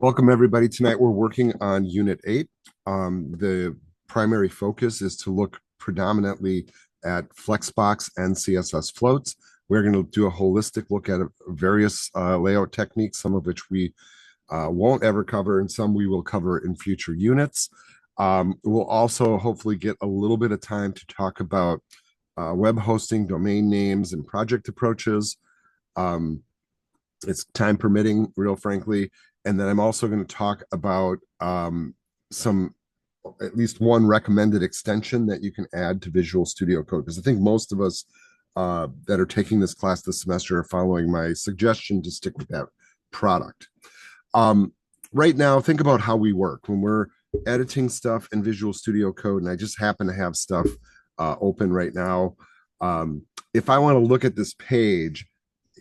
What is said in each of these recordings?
Welcome, everybody. Tonight we're working on Unit 8. The primary focus is to look predominantly at Flexbox and CSS floats. We're going to do a holistic look at various layout techniques, some of which we won't ever cover, and some we will cover in future units. We'll also hopefully get a little bit of time to talk about web hosting, domain names, and project approaches. It's time permitting, real frankly. And then I'm also going to talk about some, at least one recommended extension that you can add to Visual Studio Code. Because I think most of us that are taking this class this semester are following my suggestion to stick with that product. Right now, think about how we work. When we're editing stuff in Visual Studio Code, and I just happen to have stuff open right now, if I want to look at this page,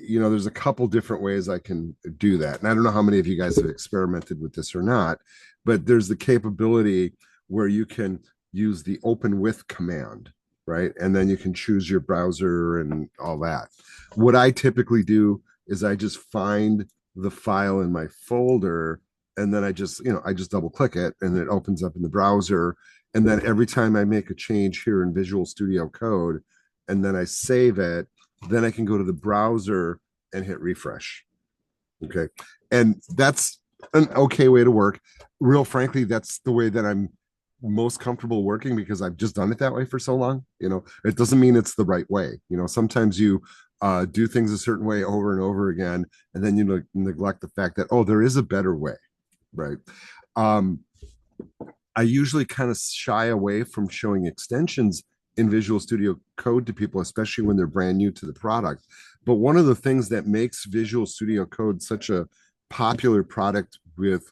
there's a couple different ways I can do that. And I don't know how many of you guys have experimented with this or not, but there's the capability where you can use the open with command, right? And then you can choose your browser and all that. What I typically do is I just find the file in my folder, and then I just double click it and it opens up in the browser. And then every time I make a change here in Visual Studio Code and then I save it, then I can go to the browser and hit refresh. Okay. And that's an okay way to work. Real frankly, that's the way that I'm most comfortable working because I've just done it that way for so long. It doesn't mean it's the right way. Sometimes you do things a certain way over and over again, and then you neglect the fact that, oh, there is a better way, right? I usually kind of shy away from showing extensions in Visual Studio Code to people, especially when they're brand new to the product. But one of the things that makes Visual Studio Code such a popular product with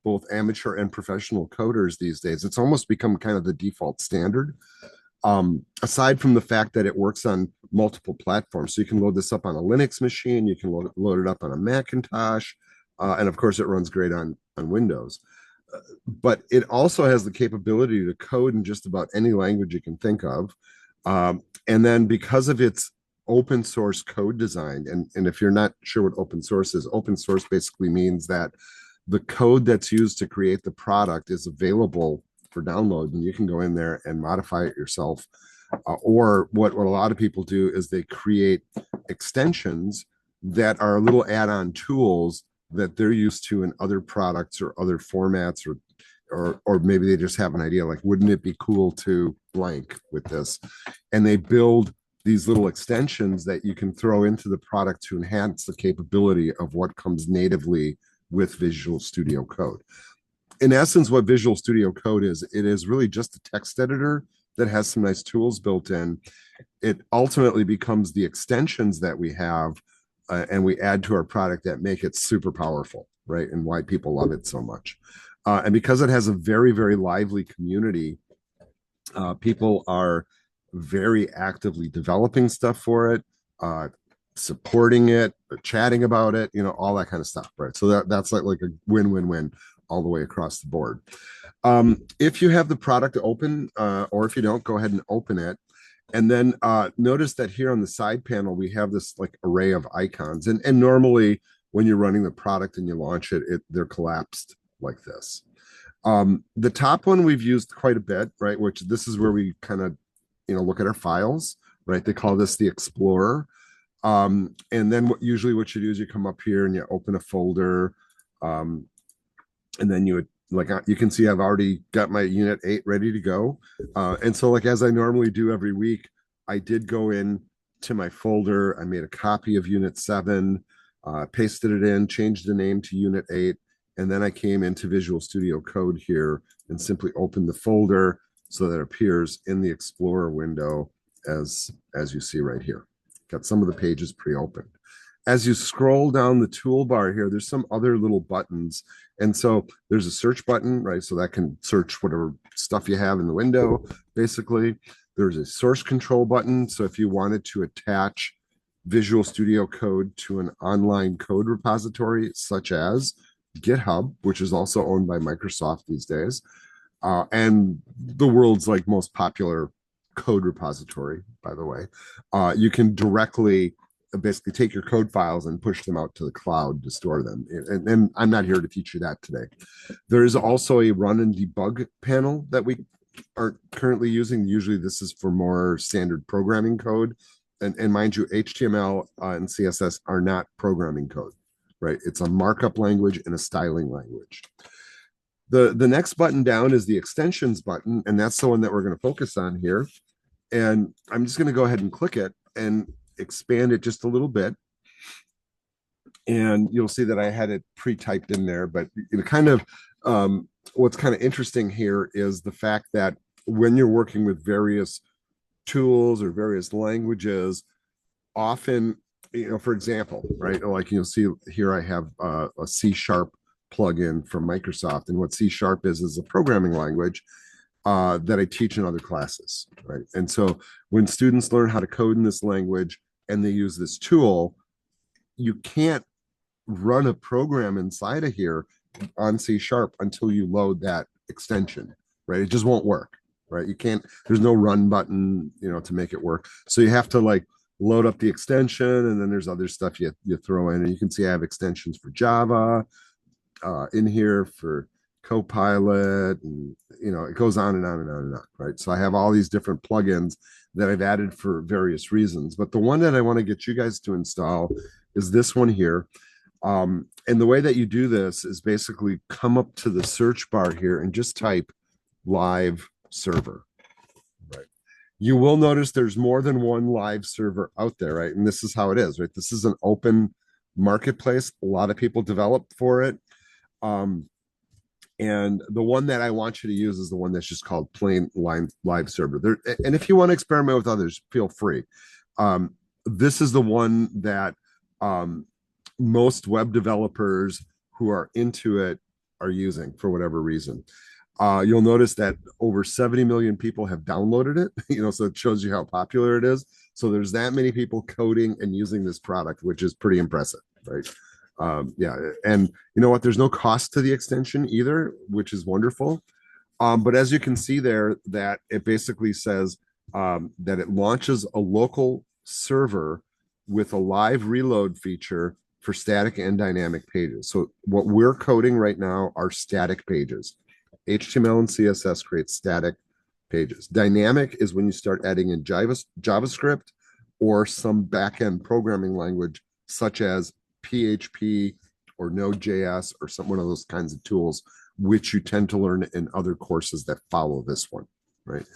both amateur and professional coders these days, it's almost become kind of the default standard. Aside from the fact that it works on multiple platforms. So you can load this up on a Linux machine, you can load it up on a Macintosh, and of course it runs great on Windows. But it also has the capability to code in just about any language you can think of. And then because of its open source code design, and if you're not sure what open source is, open source basically means that the code that's used to create the product is available for download, and you can go in there and modify it yourself. Or what a lot of people do is they create extensions that are little add-on tools that they're used to in other products or other formats, or maybe they just have an idea like, wouldn't it be cool to blank with this? And they build these little extensions that you can throw into the product to enhance the capability of what comes natively with Visual Studio Code. In essence, what Visual Studio Code is, it is really just a text editor that has some nice tools built in. It ultimately becomes the extensions that we have and we add to our product that make it super powerful, right? And why people love it so much. And because it has a very, very lively community, people are very actively developing stuff for it, supporting it, chatting about it, all that kind of stuff, right? So that's like a win-win-win all the way across the board. If you have the product open, or if you don't, go ahead and open it. And then notice that here on the side panel, we have this like array of icons. And normally when you're running the product and you launch it, they're collapsed like this. The top one we've used quite a bit, right? Which this is where we kind of, look at our files, right? They call this the Explorer. And then usually what you do is you come up here and you open a folder. And then you can see I've already got my Unit 8 ready to go. And so as I normally do every week, I did go in to my folder. I made a copy of Unit 7, pasted it in, changed the name to Unit 8. And then I came into Visual Studio Code here and simply opened the folder so that it appears in the Explorer window as you see right here. Got some of the pages pre-opened. As you scroll down the toolbar here, there's some other little buttons. And so there's a search button, right? So that can search whatever stuff you have in the window, basically. There's a source control button. So if you wanted to attach Visual Studio Code to an online code repository, such as GitHub, which is also owned by Microsoft these days, and the world's most popular code repository, by the way, you can directly basically take your code files and push them out to the cloud to store them. And I'm not here to teach you that today. There is also a run and debug panel that we are currently using. Usually this is for more standard programming code. And mind you, HTML and CSS are not programming code, right? It's a markup language and a styling language. The next button down is the extensions button, and that's the one that we're going to focus on here. And I'm just going to go ahead and click it and expand it just a little bit. And you'll see that I had it pre-typed in there, but it kind of what's kind of interesting here is the fact that when you're working with various tools or various languages, often, for example, right, like you'll see here, I have a C# plugin from Microsoft, and what C# is a programming language that I teach in other classes, right? And so when students learn how to code in this language and they use this tool, you can't run a program inside of here on C# until you load that extension, right? It just won't work, right? You can't, there's no run button, to make it work. So you have to like load up the extension, and then there's other stuff you throw in. And you can see I have extensions for Java in here, for Copilot, and it goes on and on and on and on, right? So I have all these different plugins that I've added for various reasons, but the one that I want to get you guys to install is this one here. And the way that you do this is basically come up to the search bar here and just type live server, right? You will notice there's more than one live server out there, right? And this is how it is, right? This is an open marketplace. A lot of people develop for it. And the one that I want you to use is the one that's just called plain live server. And if you want to experiment with others, feel free. This is the one that most web developers who are into it are using for whatever reason. You'll notice that over 70 million people have downloaded it, so it shows you how popular it is. So there's that many people coding and using this product, which is pretty impressive, right? Yeah, and you know what? There's no cost to the extension either, which is wonderful. But as you can see there, that it basically says that it launches a local server with a live reload feature for static and dynamic pages. So what we're coding right now are static pages. HTML and CSS create static pages. Dynamic is when you start adding in JavaScript or some backend programming language, such as PHP or Node.js or one of those kinds of tools, which you tend to learn in other courses that follow this one, right?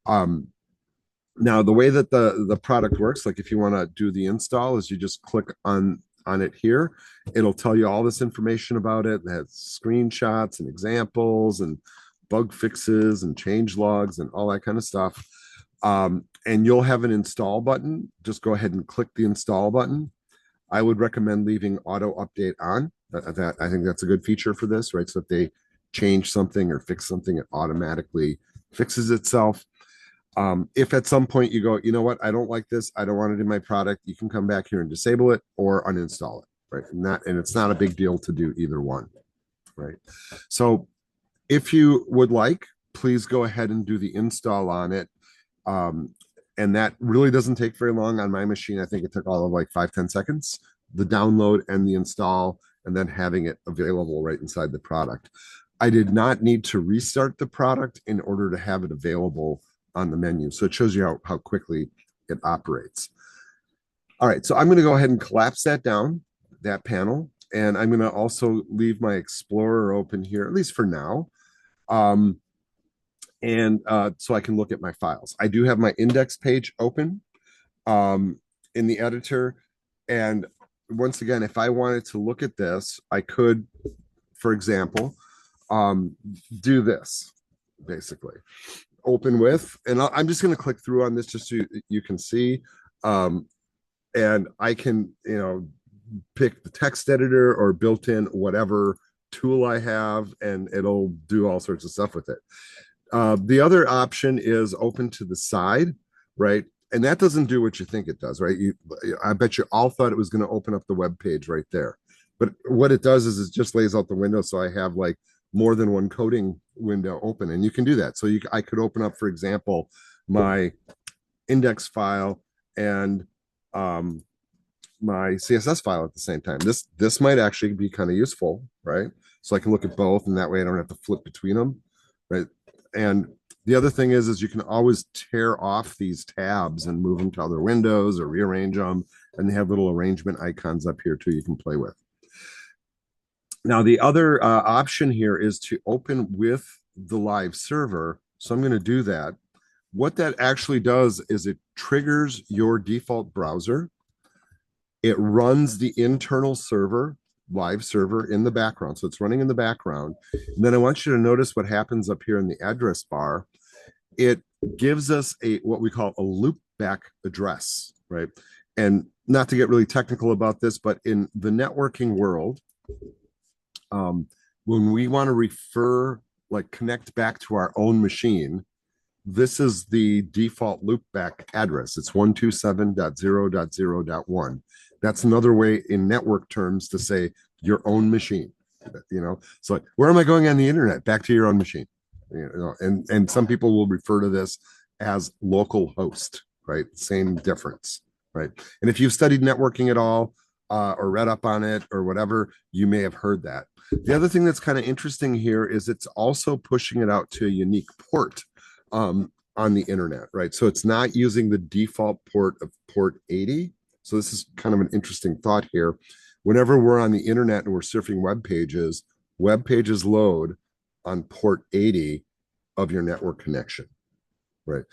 Now, the way that the product works, like if you want to do the install, is you just click on it here. It'll tell you all this information about it. It has screenshots and examples and bug fixes and change logs and all that kind of stuff. And you'll have an install button. Just go ahead and click the install button. I would recommend leaving auto update on. I think that's a good feature for this, right? So if they change something or fix something, it automatically fixes itself. If at some point you go, you know what, I don't like this, I don't want it in my product, you can come back here and disable it or uninstall it, right? And it's not a big deal to do either one, right? So if you would like, please go ahead and do the install on it. And that really doesn't take very long on my machine. I think it took all of like 5-10 seconds, the download and the install, and then having it available right inside the product. I did not need to restart the product in order to have it available on the menu. So it shows you how quickly it operates. All right, so I'm going to go ahead and collapse that down, that panel, and I'm going to also leave my Explorer open here, at least for now. So I can look at my files. I do have my index page open in the editor. And once again, if I wanted to look at this, I could, for example, do this, basically. Open with, and I'm just going to click through on this just so you can see. And I can, pick the text editor or built-in whatever tool I have, and it'll do all sorts of stuff with it. The other option is open to the side, right? And that doesn't do what you think it does, right? I bet you all thought it was going to open up the web page right there. But what it does is it just lays out the window, so I have like more than one coding window open, and you can do that. So I could open up, for example, my index file and my CSS file at the same time. This might actually be kind of useful, right? So I can look at both, and that way I don't have to flip between them, right? And the other thing is you can always tear off these tabs and move them to other windows or rearrange them, and they have little arrangement icons up here too you can play with. Now the other option here is to open with the live server. So I'm going to do that. What that actually does is it triggers your default browser. It runs the internal server, live server in the background. So it's running in the background. And then I want you to notice what happens up here in the address bar. It gives us what we call a loopback address, right? And not to get really technical about this, but in the networking world, when we want to refer, like connect back to our own machine, this is the default loopback address. It's 127.0.0.1. That's another way in network terms to say your own machine. So like, where am I going on the internet? Back to your own machine. And some people will refer to this as local host, right? Same difference, right? And if you've studied networking at all or read up on it or whatever, you may have heard that. The other thing that's kind of interesting here is it's also pushing it out to a unique port on the internet, right? So it's not using the default port of port 80. So this is kind of an interesting thought here. Whenever we're on the internet and we're surfing web pages load on port 80 of your network connection, right?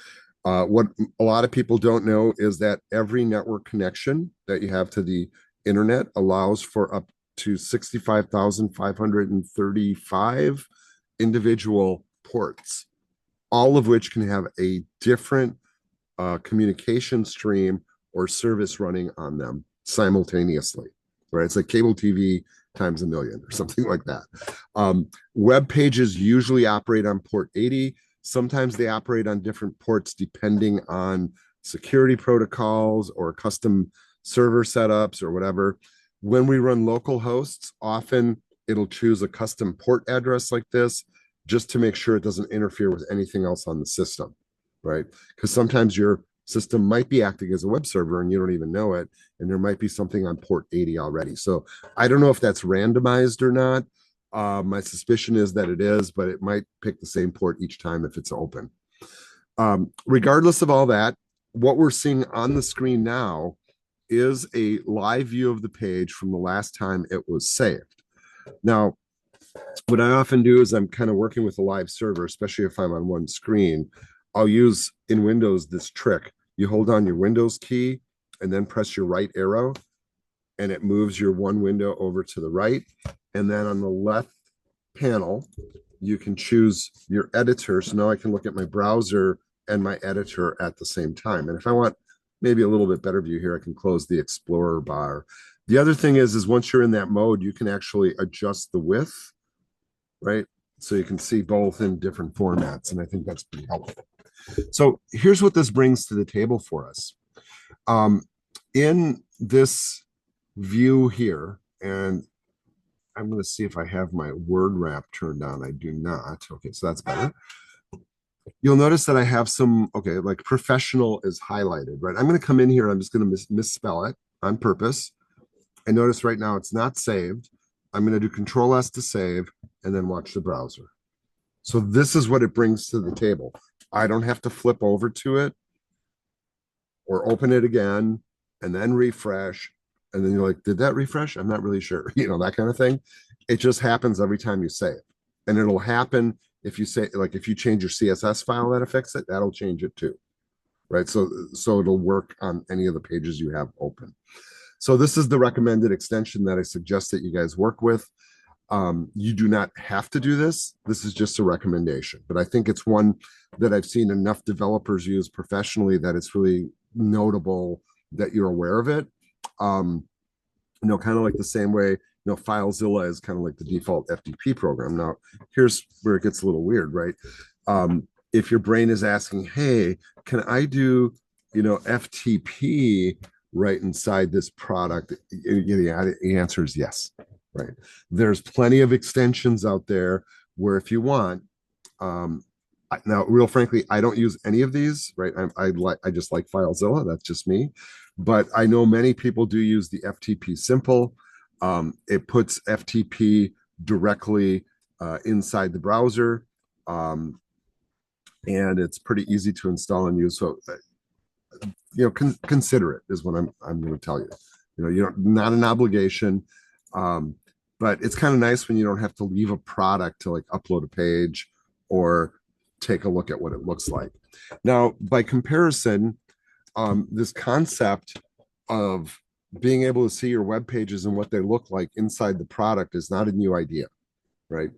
What a lot of people don't know is that every network connection that you have to the internet allows for up to 65,535 individual ports, all of which can have a different communication stream or service running on them simultaneously, right? It's like cable TV times a million or something like that. Web pages usually operate on port 80. Sometimes they operate on different ports depending on security protocols or custom server setups or whatever. When we run local hosts, often it'll choose a custom port address like this just to make sure it doesn't interfere with anything else on the system, right? Because sometimes your system might be acting as a web server and you don't even know it, and there might be something on port 80 already. So I don't know if that's randomized or not. My suspicion is that it is, but it might pick the same port each time if it's open. Regardless of all that, what we're seeing on the screen now is a live view of the page from the last time it was saved. Now, what I often do is I'm kind of working with a live server, especially if I'm on one screen. I'll use in Windows this trick. You hold on your Windows key and then press your right arrow, and it moves your one window over to the right. And then on the left panel, you can choose your editor. So now I can look at my browser and my editor at the same time. And if I want maybe a little bit better view here, I can close the Explorer bar. The other thing is once you're in that mode, you can actually adjust the width, right? So you can see both in different formats. And I think that's pretty helpful. So here's what this brings to the table for us. In this view here, and I'm going to see if I have my word wrap turned on. I do not. Okay, so that's better. You'll notice that I have some, okay, like professional is highlighted, right? I'm going to come in here. I'm just going to misspell it on purpose. I notice right now it's not saved. I'm going to do Control S to save and then watch the browser. So this is what it brings to the table. I don't have to flip over to it or open it again and then refresh. And then you're like, did that refresh? I'm not really sure. That kind of thing. It just happens every time you save. And it'll happen if you say, like, if you change your CSS file that affects it, that'll change it too. Right. So it'll work on any of the pages you have open. So this is the recommended extension that I suggest that you guys work with. You do not have to do this. This is just a recommendation, but I think it's one that I've seen enough developers use professionally that it's really notable that you're aware of it. Kind of like the same way, FileZilla is kind of like the default FTP program. Now, here's where it gets a little weird, right? If your brain is asking, hey, can I do, FTP right inside this product? The answer is yes, right? There's plenty of extensions out there where if you want, now, real frankly, I don't use any of these, right? I just like FileZilla. That's just me. but I know many people do use the FTP Simple. It puts FTP directly inside the browser, um, and it's pretty easy to install and use. So, consider it is what I'm going to tell you. You're not an obligation, um, but it's kind of nice when you don't have to leave a product to like upload a page or take a look at what it looks like. Now, by comparison, this concept of being able to see your web pages and what they look like inside the product is not a new idea, right?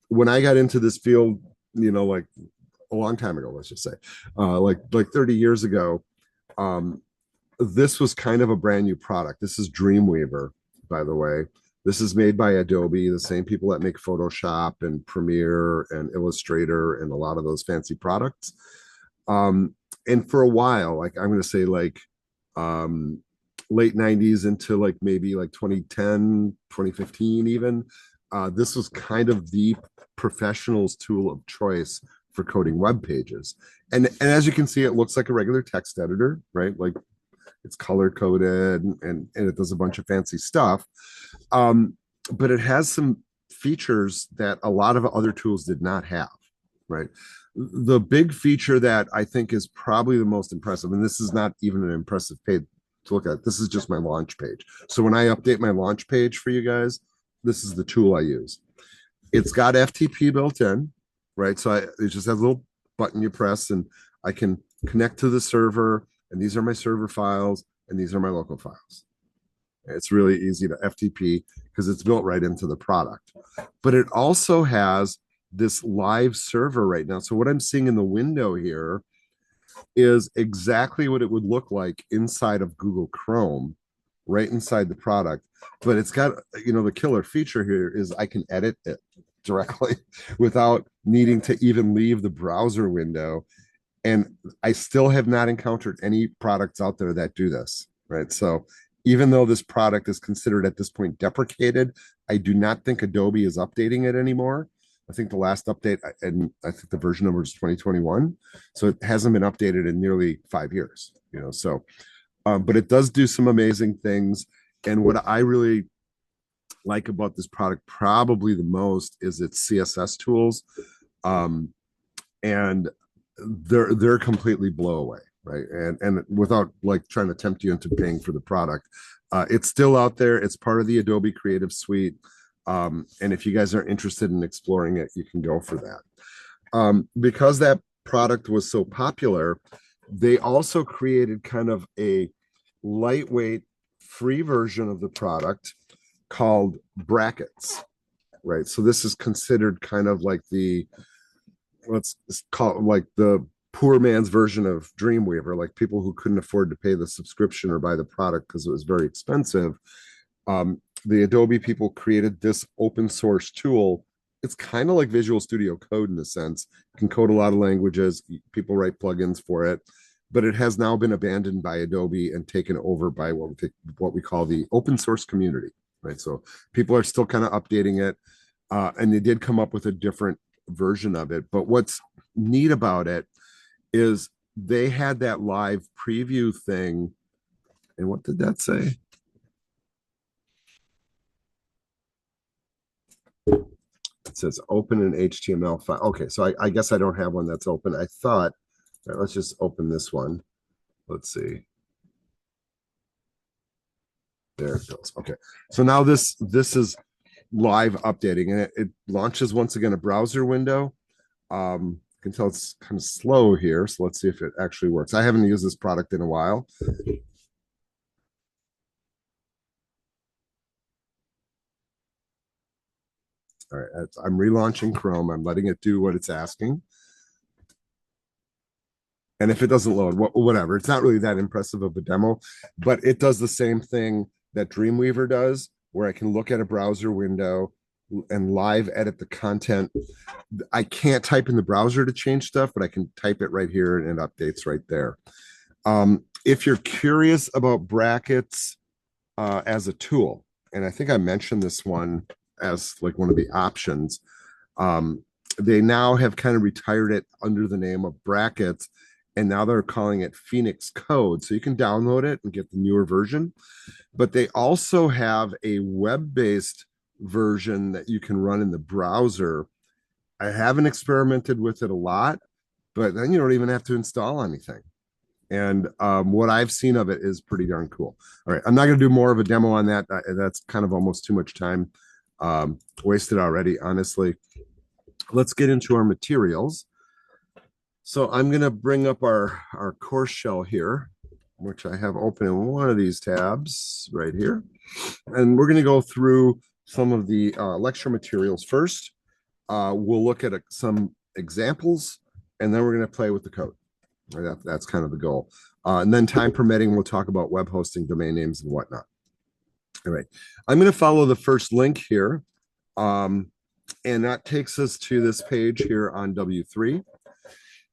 When I got into this field, like a long time ago, let's just say, like 30 years ago, um, this was kind of a brand new product. This is Dreamweaver, by the way. This is made by Adobe, the same people that make Photoshop and Premiere and Illustrator and a lot of those fancy products. And for a while, like I'm going to say like um, late 90s into like maybe like 2010, 2015 even, this was kind of the professional's tool of choice for coding web pages. And as you can see, it looks like a regular text editor, right? Like it's color coded and it does a bunch of fancy stuff. Um, but it has some features that a lot of other tools did not have, right? The big feature that I think is probably the most impressive, and this is not even an impressive page to look at, this is just my launch page. So when I update my launch page for you guys, this is the tool I use. It's got FTP built in, right? So it just has a little button you press, and I can connect to the server, and these are my server files, and these are my local files. It's really easy to FTP because it's built right into the product. But it also has this live server right now. So what I'm seeing in the window here is exactly what it would look like inside of Google Chrome, right inside the product. But it's got, the killer feature here is I can edit it directly without needing to even leave the browser window. And I still have not encountered any products out there that do this, right? So even though this product is considered at this point deprecated, I do not think Adobe is updating it anymore. I think the last update, and I think the version number is 2021. So it hasn't been updated in nearly 5 years, but it does do some amazing things. And what I really like about this product probably the most is its CSS tools. And they're completely blow away, right? And without like trying to tempt you into paying for the product, it's still out there. It's part of the Adobe Creative Suite. And if you guys are interested in exploring it, you can go for that. Because that product was so popular, they also created kind of a lightweight free version of the product called Brackets, right? So this is considered kind of like let's call it like the poor man's version of Dreamweaver, like people who couldn't afford to pay the subscription or buy the product because it was very expensive. The Adobe people created this open source tool. It's kind of like Visual Studio Code in a sense. You can code a lot of languages. People write plugins for it, but it has now been abandoned by Adobe and taken over by what we call the open source community, right? So people are still kind of updating it, and they did come up with a different version of it. But what's neat about it is they had that live preview thing. And what did that say? It says open an HTML file. Okay, so I guess I don't have one that's open. I thought, all right, let's just open this one. Let's see. There it goes. Okay, so now this is live updating, and it launches once again a browser window. You can tell it's kind of slow here, so let's see if it actually works. I haven't used this product in a while. All right, I'm relaunching Chrome. I'm letting it do what it's asking. And if it doesn't load, whatever. It's not really that impressive of a demo, but it does the same thing that Dreamweaver does, where I can look at a browser window and live edit the content. I can't type in the browser to change stuff, but I can type it right here and it updates right there. If you're curious about brackets as a tool, and I think I mentioned this one as like one of the options, they now have kind of retired it under the name of brackets, and now they're calling it Phoenix Code. So you can download it and get the newer version. But they also have a web-based version that you can run in the browser. I haven't experimented with it a lot, but then you don't even have to install anything. And what I've seen of it is pretty darn cool. All right, I'm not going to do more of a demo on that. That's kind of almost too much time wasted already, honestly. Let's get into our materials. So I'm going to bring up our course shell here, which I have open in one of these tabs right here. And we're going to go through some of the lecture materials first. We'll look at some examples, and then we're going to play with the code. That's kind of the goal. And then time permitting, we'll talk about web hosting, domain names, and whatnot. All right. I'm going to follow the first link here. And that takes us to this page here on W3.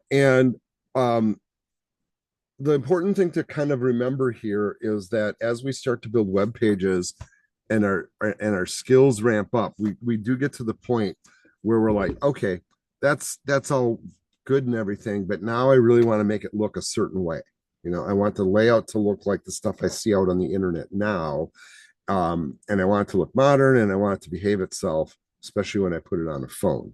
And the important thing to kind of remember here is that as we start to build web pages and our skills ramp up, we do get to the point where we're like, okay, that's all good and everything, but now I really want to make it look a certain way. You know, I want the layout to look like the stuff I see out on the internet now. And I want it to look modern, and I want it to behave itself, especially when I put it on a phone.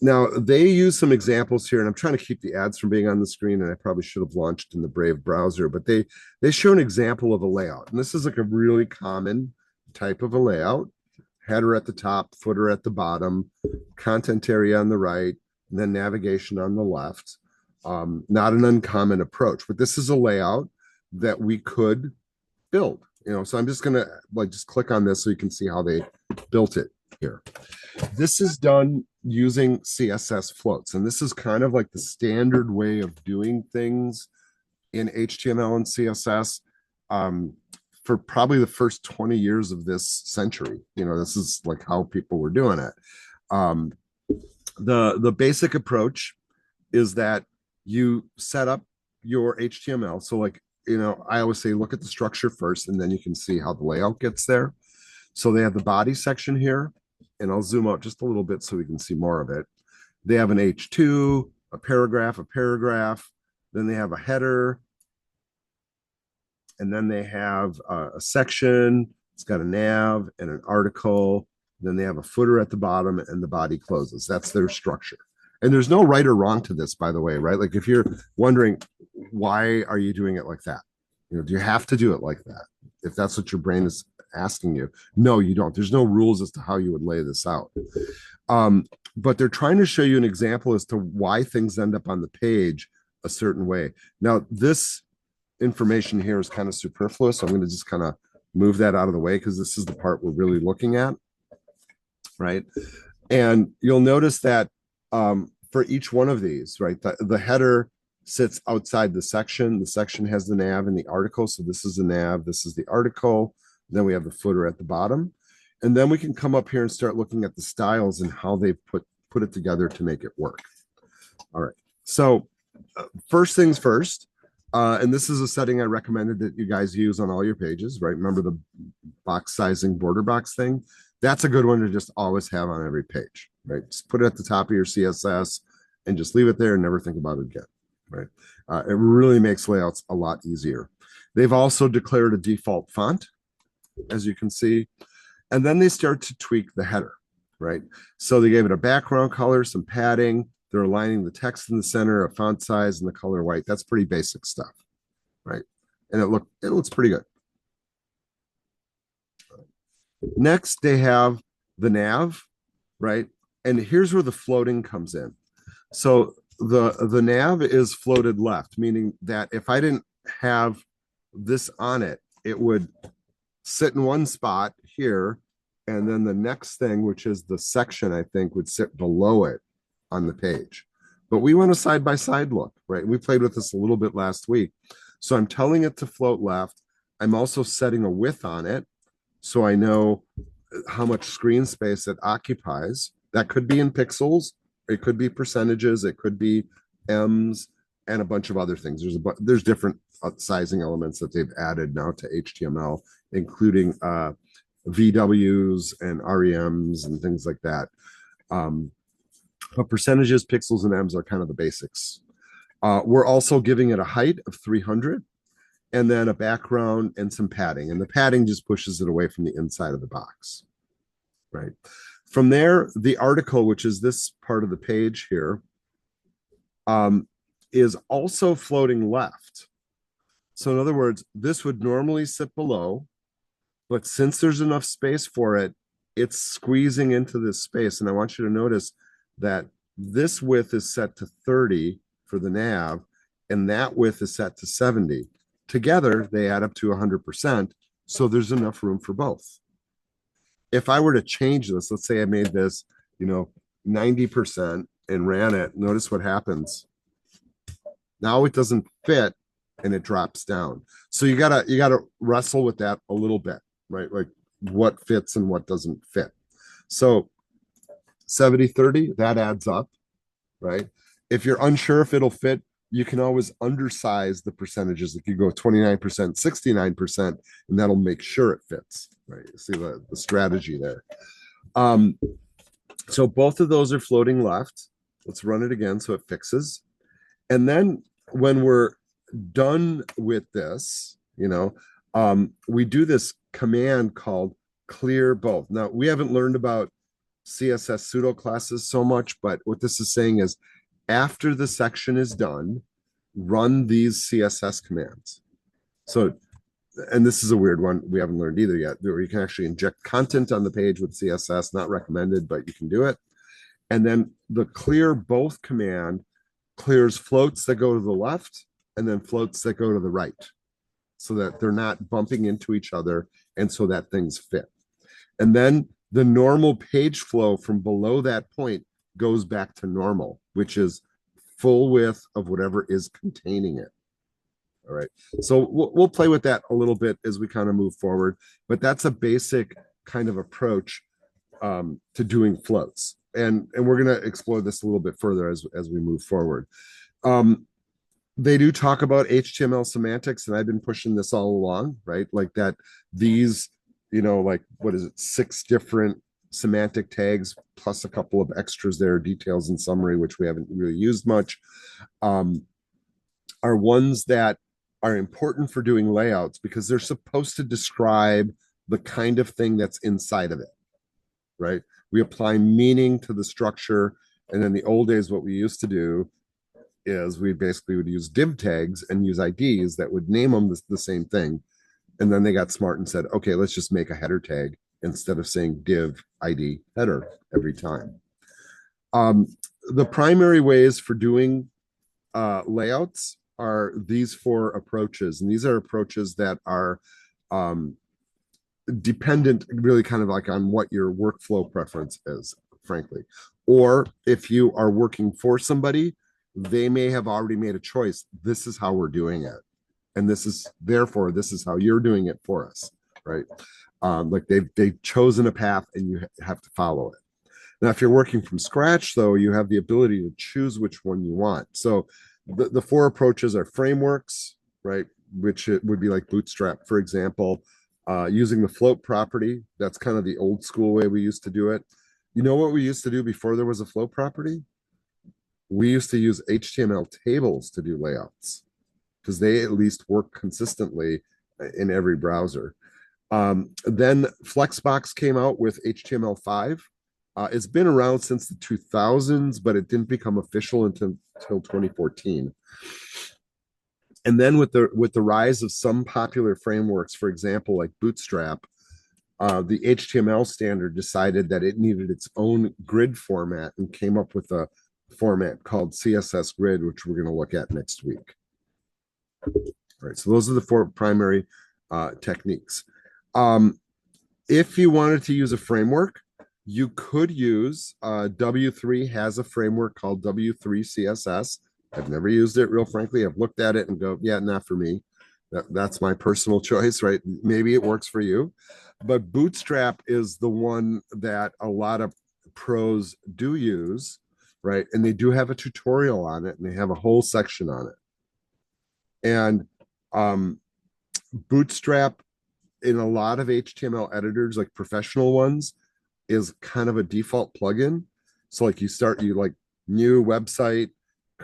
Now they use some examples here, and I'm trying to keep the ads from being on the screen, and I probably should have launched in the Brave browser, but they show an example of a layout. And this is like a really common type of a layout. Header at the top, footer at the bottom, content area on the right, and then navigation on the left. Not an uncommon approach, but this is a layout that we could build. You know, so I'm just gonna just click on this so you can see how they built it here. This is done using CSS floats, and this is kind of like the standard way of doing things in HTML and CSS for probably the first 20 years of this century. You know, this is like how people were doing it. The basic approach is that you set up your HTML. So like, you know, I always say, look at the structure first, and then you can see how the layout gets there. So they have the body section here, and I'll zoom out just a little bit so we can see more of it. They have an H2, a paragraph, then they have a header, and then they have a section. It's got a nav and an article. Then they have a footer at the bottom, and the body closes. That's their structure. And there's no right or wrong to this, by the way, right? Like if you're wondering, why are you doing it like that? You know, do you have to do it like that? If that's what your brain is asking you. No, you don't. There's no rules as to how you would lay this out. But they're trying to show you an example as to why things end up on the page a certain way. Now, this information here is kind of superfluous, so I'm going to just kind of move that out of the way because this is the part we're really looking at, right? And you'll notice that for each one of these, right, the header sits outside the section. The section has the nav and the article. So this is the nav, this is the article. Then we have the footer at the bottom. And then we can come up here and start looking at the styles and how they've put it together to make it work. All right. So first things first, and this is a setting I recommended that you guys use on all your pages, right? Remember the box sizing border box thing? That's a good one to just always have on every page, right? Just put it at the top of your CSS and just leave it there and never think about it again, right? It really makes layouts a lot easier. They've also declared a default font, as you can see, and then they start to tweak the header, right? So they gave it a background color, some padding. They're aligning the text in the center, a font size, and the color white. That's pretty basic stuff, right? And it looks pretty good. Next, they have the nav, right? And here's where the floating comes in. So the nav is floated left, meaning that if I didn't have this on it, it would sit in one spot here, and then the next thing, which is the section, I think, would sit below it on the page. But we want a side-by-side look, right? We played with this a little bit last week. So I'm telling it to float left. I'm also setting a width on it, so I know how much screen space it occupies. That could be in pixels, it could be percentages, it could be M's, and a bunch of other things. There's different sizing elements that they've added now to HTML, including VWs and REMs and things like that. But percentages, pixels, and M's are kind of the basics. We're also giving it a height of 300 and then a background and some padding. And the padding just pushes it away from the inside of the box, right? From there, the article, which is this part of the page here, is also floating left. So in other words, this would normally sit below, but since there's enough space for it, it's squeezing into this space. And I want you to notice that this width is set to 30 for the nav, and that width is set to 70. Together, they add up to 100%. So there's enough room for both. If I were to change this, let's say I made this, 90% and ran it, notice what happens. Now it doesn't fit and it drops down. So you gotta wrestle with that a little bit, right? Like what fits and what doesn't fit. So 70-30, that adds up, right? If you're unsure if it'll fit, you can always undersize the percentages. If you go 29%, 69%, and that'll make sure it fits, right? You see the strategy there. So both of those are floating left. Let's run it again so it fixes. And then when we're done with this, we do this command called clear both. Now, we haven't learned about CSS pseudo classes so much, but what this is saying is after the section is done, run these CSS commands. So, and this is a weird one we haven't learned either yet, where you can actually inject content on the page with CSS, not recommended, but you can do it. And then the clear both command clears floats that go to the left and then floats that go to the right so that they're not bumping into each other and so that things fit. And then the normal page flow from below that point goes back to normal, which is full width of whatever is containing it. All right. So we'll play with that a little bit as we kind of move forward, but that's a basic kind of approach to doing floats. And we're going to explore this a little bit further as we move forward. They do talk about HTML semantics, and I've been pushing this all along, right? Like that these, like what is it, 6 different semantic tags plus a couple of extras there, details and summary, which we haven't really used much, are ones that are important for doing layouts because they're supposed to describe the kind of thing that's inside of it, right? We apply meaning to the structure. And in the old days, what we used to do is we basically would use div tags and use IDs that would name them the same thing. And then they got smart and said, okay, let's just make a header tag instead of saying div ID header every time. The primary ways for doing layouts are these 4 approaches. And these are approaches that are dependent really kind of like on what your workflow preference is, frankly. Or if you are working for somebody, they may have already made a choice. This is how we're doing it. And this is how you're doing it for us, right? Like they've chosen a path and you have to follow it. Now, if you're working from scratch, though, you have the ability to choose which one you want. So the 4 approaches are frameworks, right? Which it would be like Bootstrap, for example, using the float property. That's kind of the old school way we used to do it. You know what we used to do before there was a float property? We used to use HTML tables to do layouts because they at least work consistently in every browser. Then Flexbox came out with HTML5. It's been around since the 2000s, but it didn't become official until 2014. And then with the rise of some popular frameworks, for example, like Bootstrap, the HTML standard decided that it needed its own grid format and came up with a format called CSS Grid, which we're going to look at next week. All right, so those are the 4 primary techniques. If you wanted to use a framework, you could use W3 has a framework called W3 CSS. I've never used it, real frankly. I've looked at it and go, yeah, not for me. That's my personal choice, right? Maybe it works for you. But Bootstrap is the one that a lot of pros do use, right? And they do have a tutorial on it, and they have a whole section on it. And Bootstrap in a lot of HTML editors, like professional ones, is kind of a default plugin. So like you like new website,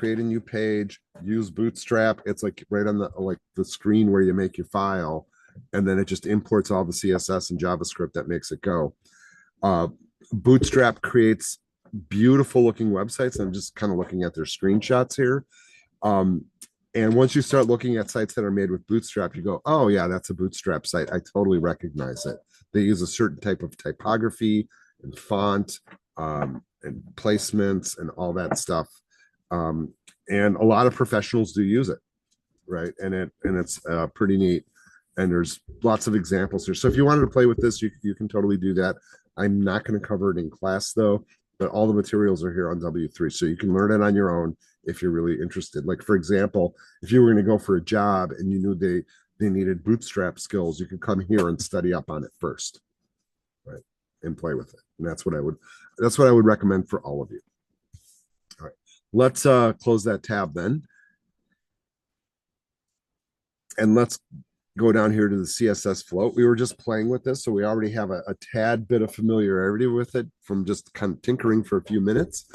create a new page, use Bootstrap. It's like right on the screen where you make your file, and then it just imports all the CSS and JavaScript that makes it go. Uh, Bootstrap creates beautiful looking websites. I'm just kind of looking at their screenshots here. Um, and once you start looking at sites that are made with Bootstrap, you go, oh, yeah, that's a Bootstrap site. I totally recognize it. They use a certain type of typography and font and placements and all that stuff. And a lot of professionals do use it, right? And it's pretty neat. And there's lots of examples here. So if you wanted to play with this, you can totally do that. I'm not going to cover it in class though, but all the materials are here on W3. So you can learn it on your own if you're really interested. Like for example, if you were going to go for a job and you knew they needed Bootstrap skills, you could come here and study up on it first, right? And play with it. And that's what I would recommend for all of you. All right. Let's close that tab then. And let's go down here to the CSS float. We were just playing with this, so we already have a tad bit of familiarity with it from just kind of tinkering for a few minutes.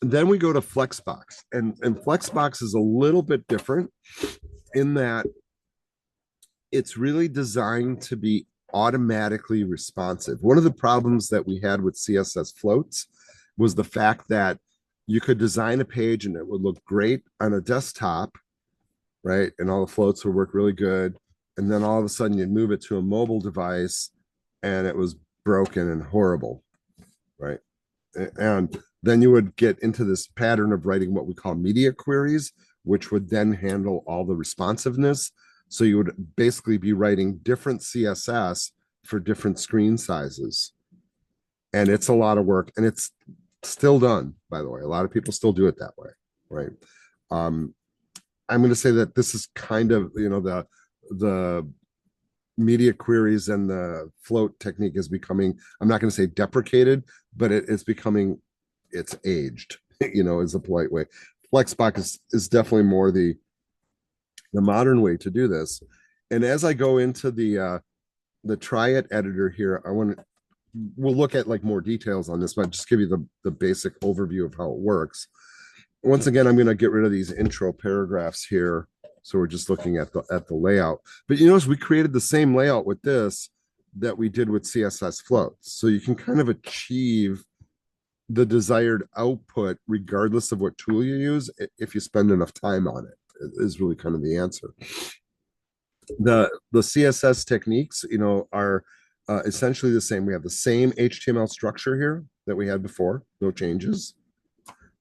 Then we go to Flexbox, and Flexbox is a little bit different in that it's really designed to be automatically responsive. One of the problems that we had with CSS floats was the fact that you could design a page and it would look great on a desktop, right? And all the floats would work really good. And then all of a sudden you'd move it to a mobile device and it was broken and horrible, right? And then you would get into this pattern of writing what we call media queries, which would then handle all the responsiveness. So you would basically be writing different CSS for different screen sizes. And it's a lot of work, and it's still done, by the way. A lot of people still do it that way, right? I'm going to say that this is kind of, the media queries and the float technique is becoming, I'm not going to say deprecated, but it's aged, is a polite way. Flexbox is definitely more the modern way to do this. And as I go into the try it editor here, we'll look at like more details on this, but just give you the basic overview of how it works. Once again, I'm going to get rid of these intro paragraphs here. So we're just looking at the layout. But you notice we created the same layout with this that we did with CSS floats. So you can kind of achieve the desired output regardless of what tool you use if you spend enough time on it, is really kind of the answer. The CSS techniques, are essentially the same. We have the same HTML structure here that we had before, no changes,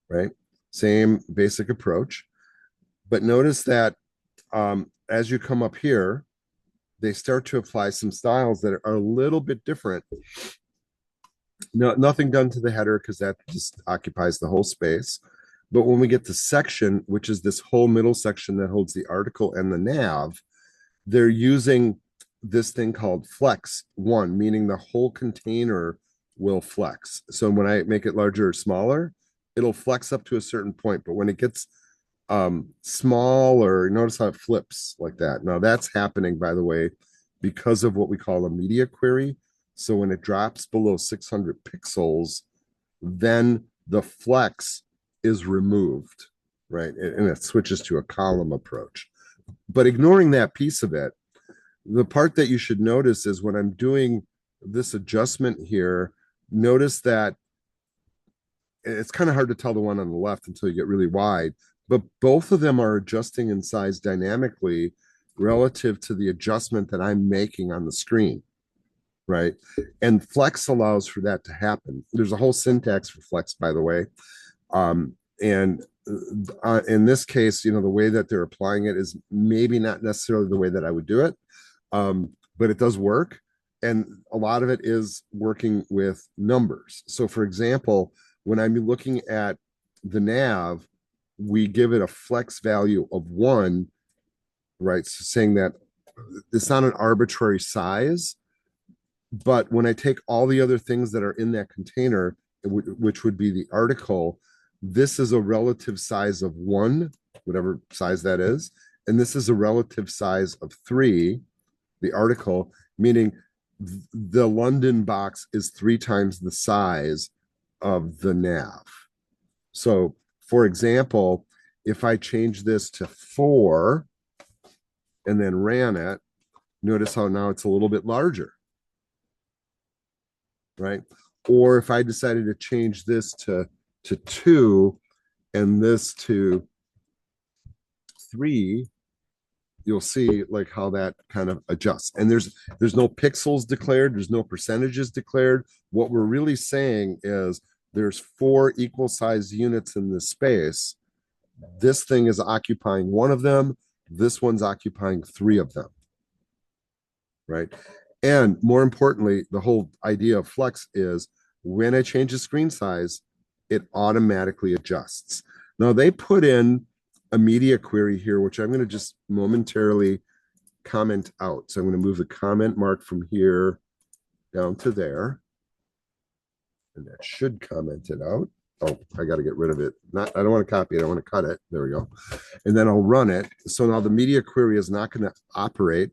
right? Same basic approach. But notice that as you come up here, they start to apply some styles that are a little bit different. No, nothing done to the header because that just occupies the whole space. But when we get to section, which is this whole middle section that holds the article and the nav, they're using this thing called flex one, meaning the whole container will flex. So when I make it larger or smaller, it'll flex up to a certain point. But when it gets smaller, notice how it flips like that. Now that's happening, by the way, because of what we call a media query. So when it drops below 600 pixels, then the flex is removed, right? And it switches to a column approach. But ignoring that piece of it, the part that you should notice is when I'm doing this adjustment here, notice that it's kind of hard to tell the one on the left until you get really wide, but both of them are adjusting in size dynamically relative to the adjustment that I'm making on the screen, right? And flex allows for that to happen. There's a whole syntax for flex, by the way. And in this case, the way that they're applying it is maybe not necessarily the way that I would do it, but it does work. And a lot of it is working with numbers. So for example, when I'm looking at the nav, we give it a flex value of 1, right? So saying that it's not an arbitrary size, but when I take all the other things that are in that container, which would be the article, this is a relative size of 1, whatever size that is. And this is a relative size of 3, the article, meaning the London box is 3 times the size of the nav. So for example, if I change this to 4 and then ran it, notice how now it's a little bit larger, right? Or if I decided to change this to 2 and this to 3, you'll see like how that kind of adjusts. And there's no pixels declared, there's no percentages declared. What we're really saying is there's 4 equal size units in this space. This thing is occupying 1 of them, this one's occupying 3 of them, right? And more importantly, the whole idea of flex is when I change the screen size, it automatically adjusts. Now they put in a media query here, which I'm going to just momentarily comment out. So I'm going to move the comment mark from here down to there. And that should comment it out. Oh, I got to get rid of it. Not, I don't want to copy it. I want to cut it. There we go. And then I'll run it. So now the media query is not going to operate.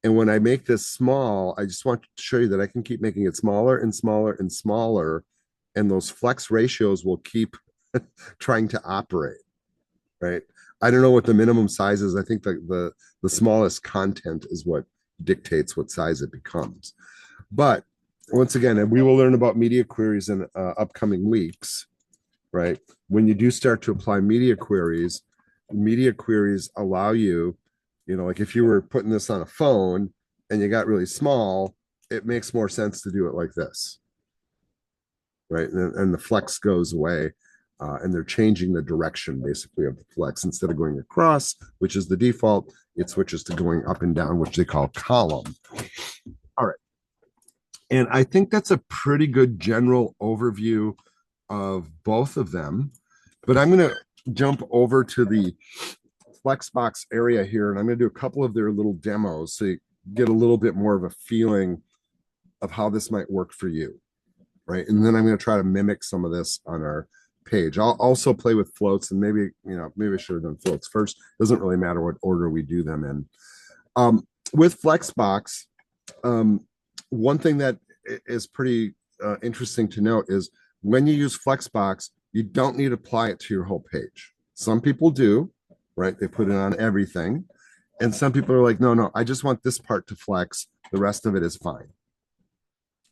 And when I make this small, I just want to show you that I can keep making it smaller and smaller and smaller. And those flex ratios will keep trying to operate, right? I don't know what the minimum size is. I think the smallest content is what dictates what size it becomes. But once again, and we will learn about media queries in upcoming weeks, right? When you do start to apply media queries allow you, like if you were putting this on a phone and you got really small, it makes more sense to do it like this, right? And the flex goes away. And they're changing the direction basically of the flex. Instead of going across, which is the default, it switches to going up and down, which they call column. All right. And I think that's a pretty good general overview of both of them. But I'm going to jump over to the Flexbox area here, and I'm going to do a couple of their little demos so you get a little bit more of a feeling of how this might work for you, right? And then I'm going to try to mimic some of this on our page. I'll also play with floats, and maybe I should have done floats first. Doesn't really matter what order we do them in. With Flexbox, one thing that is pretty interesting to note is when you use Flexbox, you don't need to apply it to your whole page. Some people do, right? They put it on everything. And some people are like, no, I just want this part to flex. The rest of it is fine.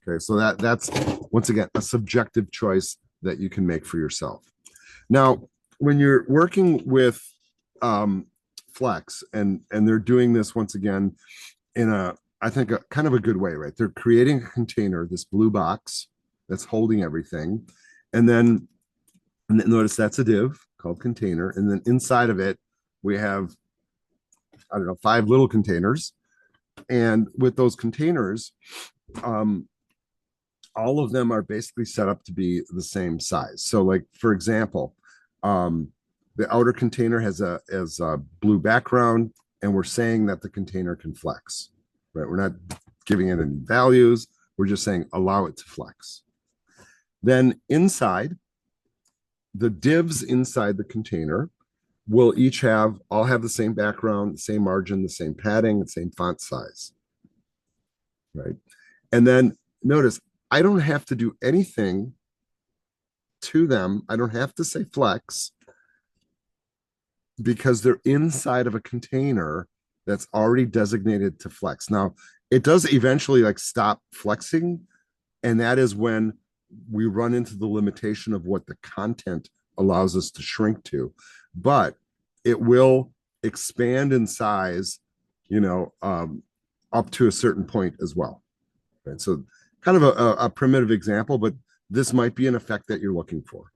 Okay, so that's, once again, a subjective choice that you can make for yourself. Now, when you're working with Flex, and they're doing this once again in I think a kind of a good way, right? They're creating a container, this blue box that's holding everything, and then notice that's a div called container, and then inside of it we have, I don't know, 5 little containers, and with those containers, all of them are basically set up to be the same size. So like, for example, the outer container has a blue background, and we're saying that the container can flex, right? We're not giving it any values. We're just saying allow it to flex. Then inside, the divs inside the container will all have the same background, the same margin, the same padding, the same font size, right? And then notice, I don't have to do anything to them. I don't have to say flex because they're inside of a container that's already designated to flex. Now, it does eventually like stop flexing, and that is when we run into the limitation of what the content allows us to shrink to. But it will expand in size, up to a certain point as well. Right? So kind of a primitive example, but this might be an effect that you're looking for.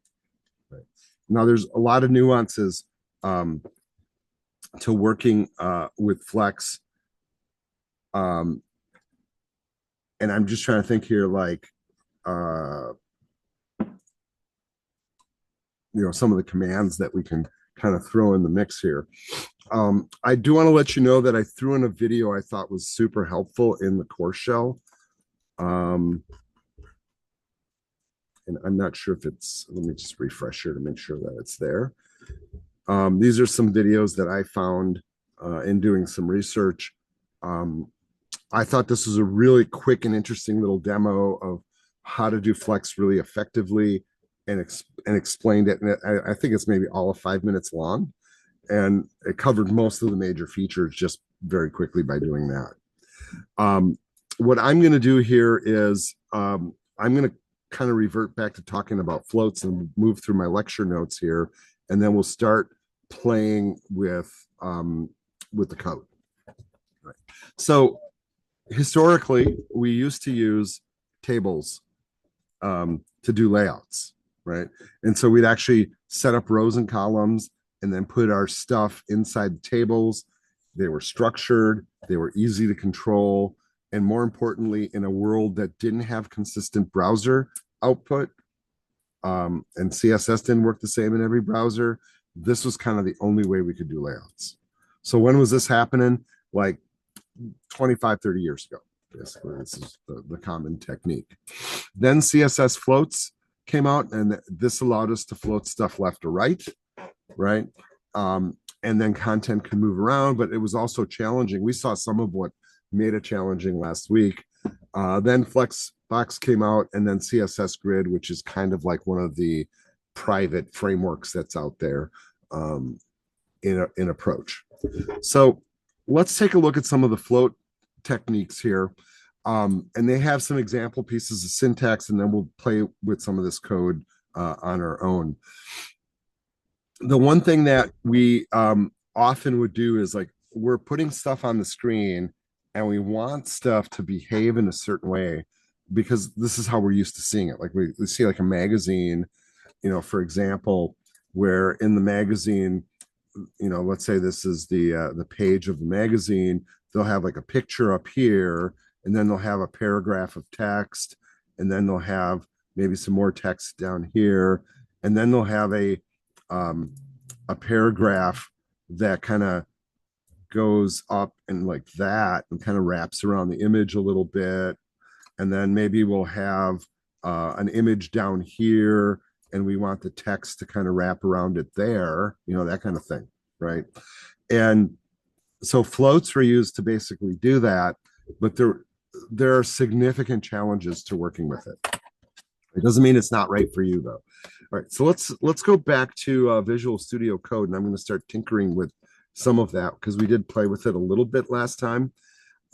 Right? Now, there's a lot of nuances to working with Flex. And I'm just trying to think here, like, some of the commands that we can kind of throw in the mix here. I do want to let you know that I threw in a video I thought was super helpful in the course shell. And I'm not sure if let me just refresh here to make sure that it's there. These are some videos that I found in doing some research. I thought this was a really quick and interesting little demo of how to do Flex really effectively. and explained it. And I think it's maybe all of 5 minutes long, and it covered most of the major features just very quickly by doing that. Um, what I'm going to do here is I'm going to kind of revert back to talking about floats and move through my lecture notes here, and then we'll start playing with the code. Right. So historically, we used to use tables to do layouts, right? And so we'd actually set up rows and columns and then put our stuff inside the tables. They were structured, they were easy to control, and more importantly, in a world that didn't have consistent browser output, and CSS didn't work the same in every browser, this was kind of the only way we could do layouts. So when was this happening? Like 25, 30 years ago. Basically, this is the common technique. Then CSS floats came out, and this allowed us to float stuff left or right, right? And then content could move around, but it was also challenging. We saw some of what made it challenging last week. Then Flexbox came out, and then CSS Grid, which is kind of like one of the private frameworks that's out there in approach. So let's take a look at some of the float techniques here. And they have some example pieces of syntax, and then we'll play with some of this code on our own. The one thing that we often would do is like we're putting stuff on the screen and we want stuff to behave in a certain way because this is how we're used to seeing it. Like we see like a magazine, for example, where in the magazine, let's say this is the page of the magazine, they'll have like a picture up here, and then they'll have a paragraph of text, and then they'll have maybe some more text down here, and then they'll have a paragraph that kind of goes up and like that and kind of wraps around the image a little bit, and then maybe we'll have an image down here and we want the text to kind of wrap around it there, that kind of thing, right? And so floats were used to basically do that, but there are significant challenges to working with it. It doesn't mean it's not right for you though. All right, so let's go back to Visual Studio Code, and I'm going to start tinkering with some of that because we did play with it a little bit last time.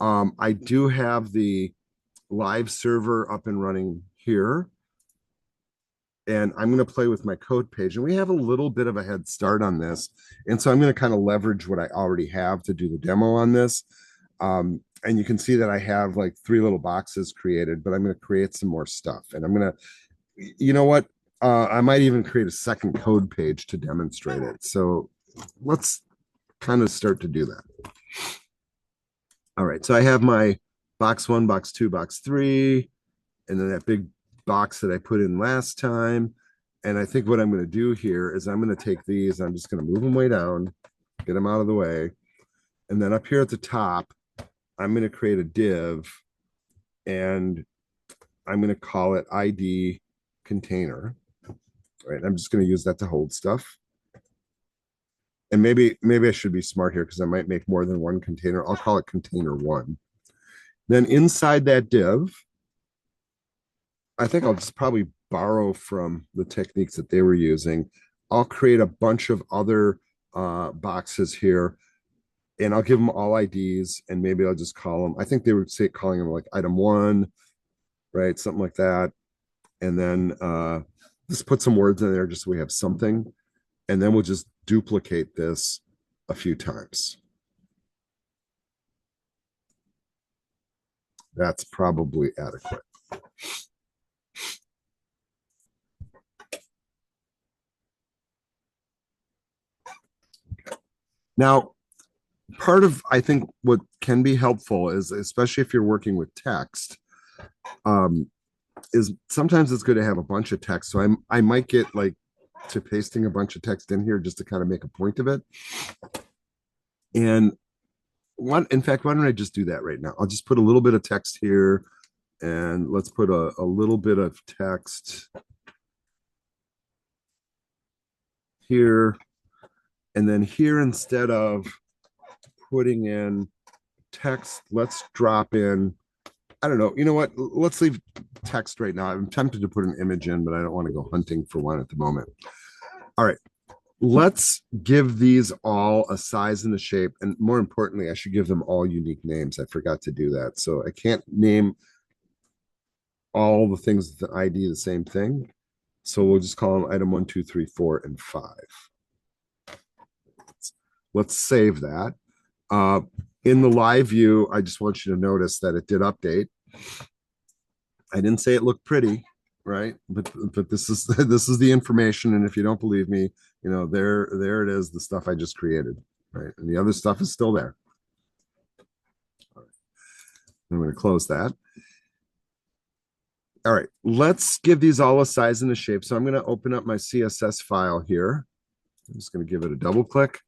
I do have the live server up and running here, and I'm going to play with my code page, and we have a little bit of a head start on this, and so I'm going to kind of leverage what I already have to do the demo on this. And you can see that I have like 3 little boxes created, but I'm going to create some more stuff, and I'm going to, you know what, I might even create a second code page to demonstrate it. So let's kind of start to do that. All right, so I have my box 1, box 2, box 3, and then that big box that I put in last time. And I think what I'm going to do here is I'm going to take these, I'm just going to move them way down, get them out of the way. And then up here at the top, I'm going to create a div, and I'm going to call it ID container. Right, I'm just going to use that to hold stuff. And maybe I should be smart here because I might make more than one container. I'll call it container 1. Then inside that div, I think I'll just probably borrow from the techniques that they were using. I'll create a bunch of other boxes here, and I'll give them all IDs, and maybe I'll just call them, I think they would say calling them like item 1, right? Something like that. And then just put some words in there just so we have something. And then we'll just duplicate this a few times. That's probably adequate. Okay. Now, part of, I think, what can be helpful is, especially if you're working with text, is sometimes it's good to have a bunch of text. So I might get like to pasting a bunch of text in here just to kind of make a point of it. And in fact, why don't I just do that right now? I'll just put a little bit of text here, and let's put a little bit of text here. And then here, instead of putting in text, let's drop in I don't know. You know what? Let's leave text right now. I'm tempted to put an image in, but I don't want to go hunting for one at the moment. All right. Let's give these all a size and a shape. And more importantly, I should give them all unique names. I forgot to do that. So I can't name all the things with the ID the same thing. So we'll just call them item 1, 2, 3, 4, and 5. Let's save that. In the live view, I just want you to notice that it did update. I didn't say it looked pretty, right? But this is this is the information, and if you don't believe me, you know, there it is, the stuff I just created, right? And the other stuff is still there. I'm going to close that. All right, let's give these all a size and a shape. So I'm going to open up my CSS file here. I'm just going to give it a double click.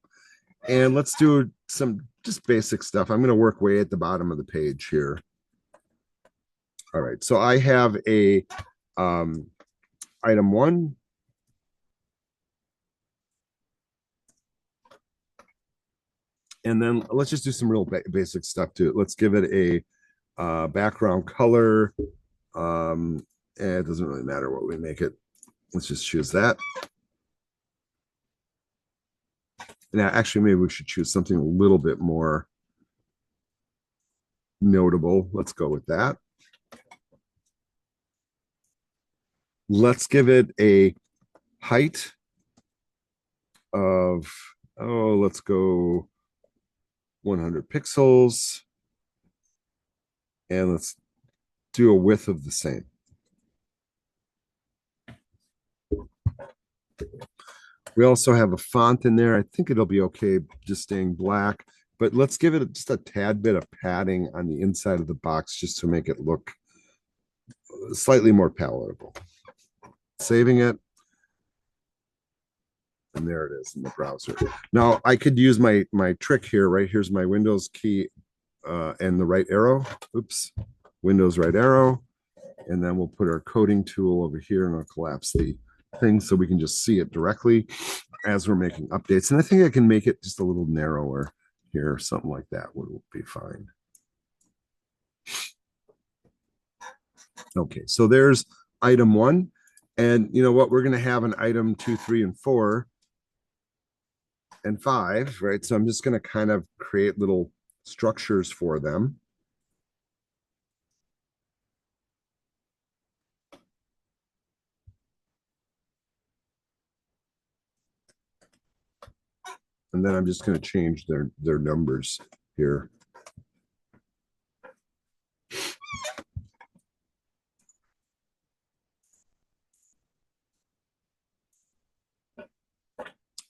And let's do some just basic stuff. I'm going to work way at the bottom of the page here. All right, so I have a item 1. And then let's just do some real basic stuff to it. Let's give it a background color. And it doesn't really matter what we make it. Let's just choose that. Now, actually, maybe we should choose something a little bit more notable. Let's go with that. Let's give it a height of, let's go 100 pixels. And let's do a width of the same. We also have a font in there. I think it'll be okay just staying black, but let's give it just a tad bit of padding on the inside of the box just to make it look slightly more palatable. Saving it. And there it is in the browser. Now I could use my trick here, right? Here's my Windows key and the right arrow. Oops. Windows right arrow. And then we'll put our coding tool over here and I'll collapse the thing so we can just see it directly as we're making updates. And I think I can make it just a little narrower here, something like that would be fine. Okay, so there's item 1. And you know what? We're going to have an item 2, 3, and 4, and 5, right? So I'm just going to kind of create little structures for them. And then I'm just going to change their numbers here.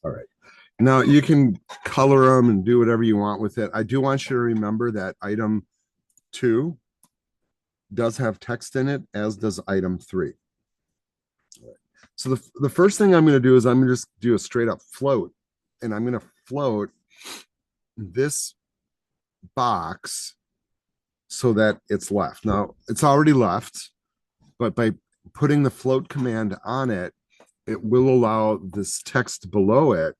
All right. Now you can color them and do whatever you want with it. I do want you to remember that item 2 does have text in it, as does item 3. All right. So the first thing I'm going to do is I'm going to just do a straight up float. And I'm going to float this box so that it's left. Now it's already left, but by putting the float command on it, it will allow this text below it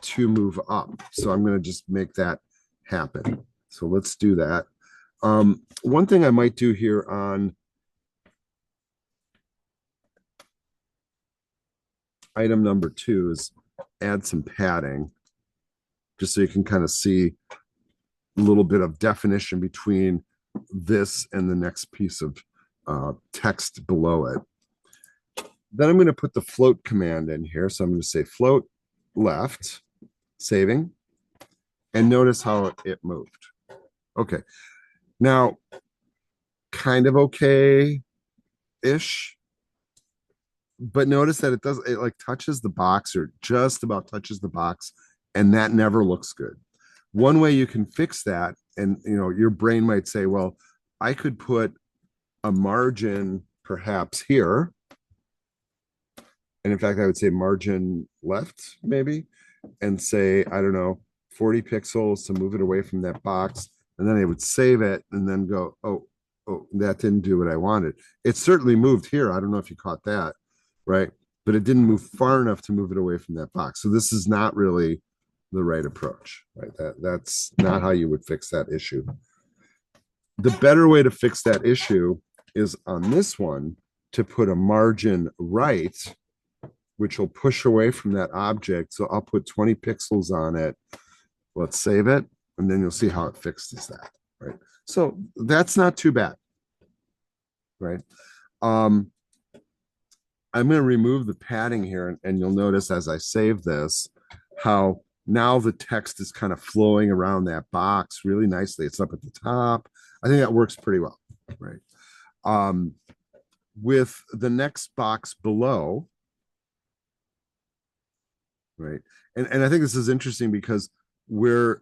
to move up. So I'm going to just make that happen. So let's do that. One thing I might do here on item number 2 is add some padding, just so you can kind of see a little bit of definition between this and the next piece of text below it. Then I'm going to put the float command in here. So I'm going to say float left, saving, and notice how it moved. Okay. Now, kind of okay-ish, but notice that it like touches the box or just about touches the box, and that never looks good. One way you can fix that, and you know, your brain might say, well, I could put a margin perhaps here. And in fact, I would say margin left, maybe, and say, I don't know, 40 pixels to move it away from that box. And then I would save it and then go, oh, that didn't do what I wanted. It certainly moved here. I don't know if you caught that, right? But it didn't move far enough to move it away from that box. So this is not really the right approach, right? That's not how you would fix that issue. The better way to fix that issue is on this one to put a margin right, which will push away from that object. So I'll put 20 pixels on it. Let's save it, and then you'll see how it fixes that, right? So that's not too bad, right? Um, I'm going to remove the padding here, and you'll notice as I save this, how now the text is kind of flowing around that box really nicely. It's up at the top. I think that works pretty well, right? Um, with the next box below, right? And I think this is interesting because we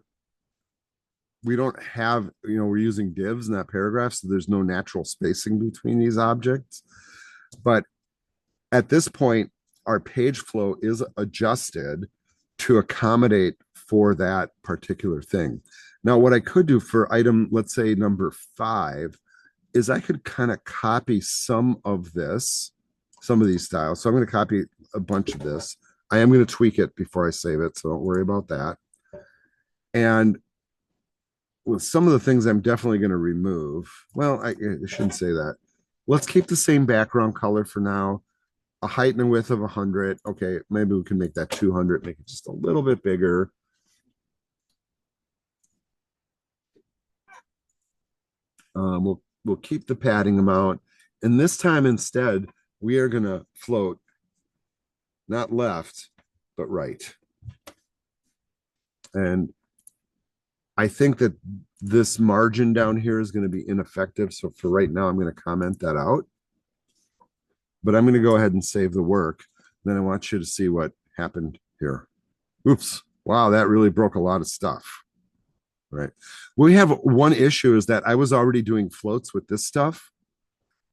don't have, we're using divs, not paragraphs, so there's no natural spacing between these objects. But at this point, our page flow is adjusted to accommodate for that particular thing. Now, what I could do for item, let's say number 5, is I could kind of copy some of this, some of these styles. So I'm going to copy a bunch of this. I am going to tweak it before I save it, so don't worry about that. And with some of the things I'm definitely going to remove, well, I shouldn't say that. Let's keep the same background color for now. A height and a width of 100. Okay, maybe we can make that 200, make it just a little bit bigger. We'll keep the padding amount, and this time instead we are going to float not left but right. And I think that this margin down here is going to be ineffective, so for right now I'm going to comment that out, but I'm going to go ahead and save the work. Then I want you to see what happened here. Oops, wow, that really broke a lot of stuff. Right. We have one issue is that I was already doing floats with this stuff,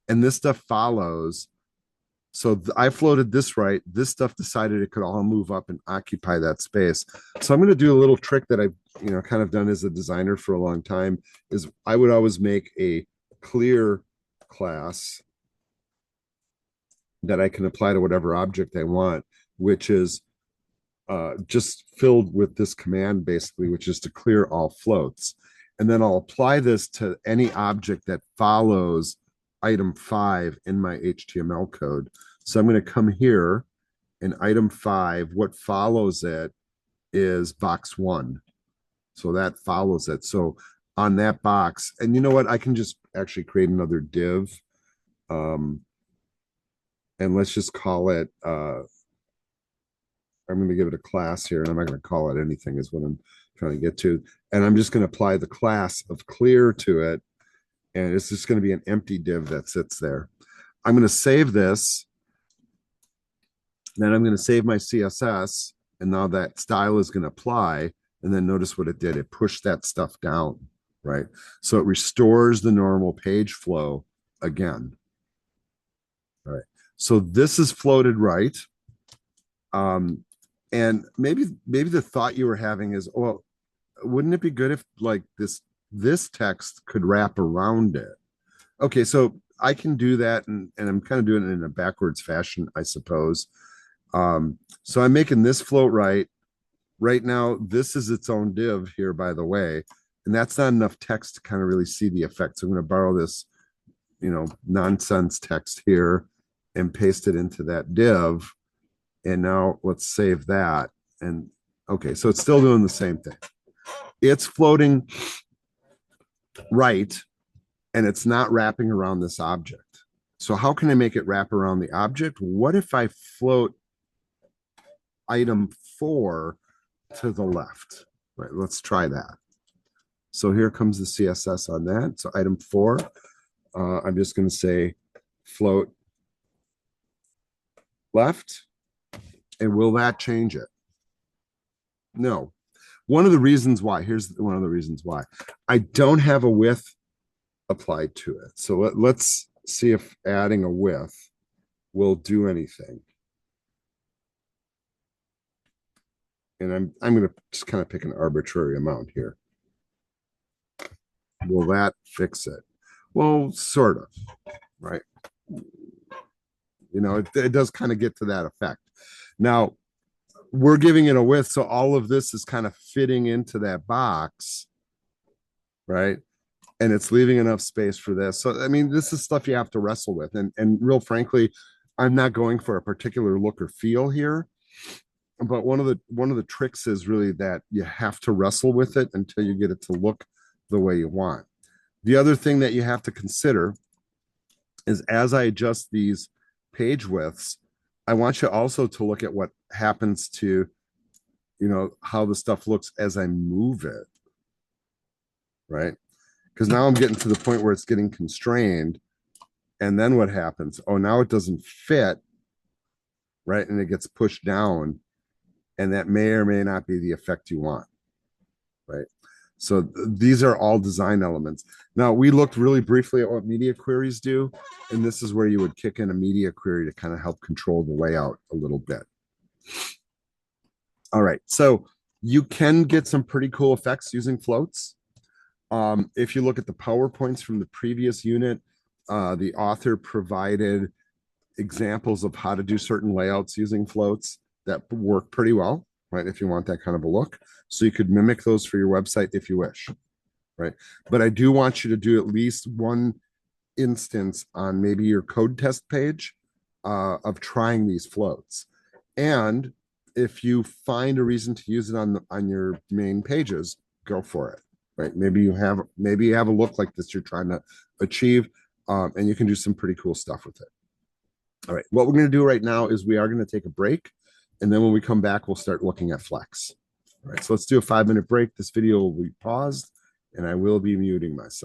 and this stuff follows. So I floated this right. This stuff decided it could all move up and occupy that space. So I'm going to do a little trick that I've, kind of done as a designer for a long time is I would always make a clear class that I can apply to whatever object I want, which is just filled with this command basically, which is to clear all floats. And then I'll apply this to any object that follows item 5 in my HTML code. So I'm going to come here and item 5, what follows it is box 1. So that follows it. So on that box, and you know what? I can just actually create another div. And let's just call it I'm going to give it a class here, and I'm not going to call it anything is what I'm trying to get to. And I'm just going to apply the class of clear to it. And it's just going to be an empty div that sits there. I'm going to save this. Then I'm going to save my CSS. And now that style is going to apply. And then notice what it did. It pushed that stuff down, right? So it restores the normal page flow again. All right. So this is floated right. And maybe the thought you were having is, well, wouldn't it be good if like this text could wrap around it? Okay, so I can do that, and I'm kind of doing it in a backwards fashion, I suppose. So I'm making this float right. Right now, this is its own div here, by the way, and that's not enough text to kind of really see the effect. So I'm going to borrow this, nonsense text here and paste it into that div. And now let's save that. And okay, so it's still doing the same thing. It's floating right, and it's not wrapping around this object. So how can I make it wrap around the object? What if I float item 4 to the left? Right, let's try that. So here comes the CSS on that. So item 4, I'm just going to say float left. And will that change it? No. One of the reasons why, here's one of the reasons why. I don't have a width applied to it. So let's see if adding a width will do anything. And I'm going to just kind of pick an arbitrary amount here. Will that fix it? Well, sort of, right? It does kind of get to that effect. Now, we're giving it a width, so all of this is kind of fitting into that box, right? and it's leaving enough space for this. So, I mean, this is stuff you have to wrestle with. And real frankly, I'm not going for a particular look or feel here, but one of the tricks is really that you have to wrestle with it until you get it to look the way you want. The other thing that you have to consider is as I adjust these page widths, I want you also to look at what happens to, how the stuff looks as I move it, right? Because now I'm getting to the point where it's getting constrained. And then what happens? Oh, now it doesn't fit, right? And it gets pushed down. And that may or may not be the effect you want, right? So these are all design elements. Now, we looked really briefly at what media queries do, and this is where you would kick in a media query to kind of help control the layout a little bit. All right, so you can get some pretty cool effects using floats. If you look at the PowerPoints from the previous unit, the author provided examples of how to do certain layouts using floats that work pretty well, right? If you want that kind of a look. So you could mimic those for your website if you wish, right? But I do want you to do at least one instance on maybe your code test page of trying these floats. And if you find a reason to use it on your main pages, go for it, right? Maybe you have a look like this you're trying to achieve, and you can do some pretty cool stuff with it. All right, what we're going to do right now is we are going to take a break, and then when we come back, we'll start looking at Flex. All right, so let's do a 5-minute break. This video will be paused, and I will be muting myself.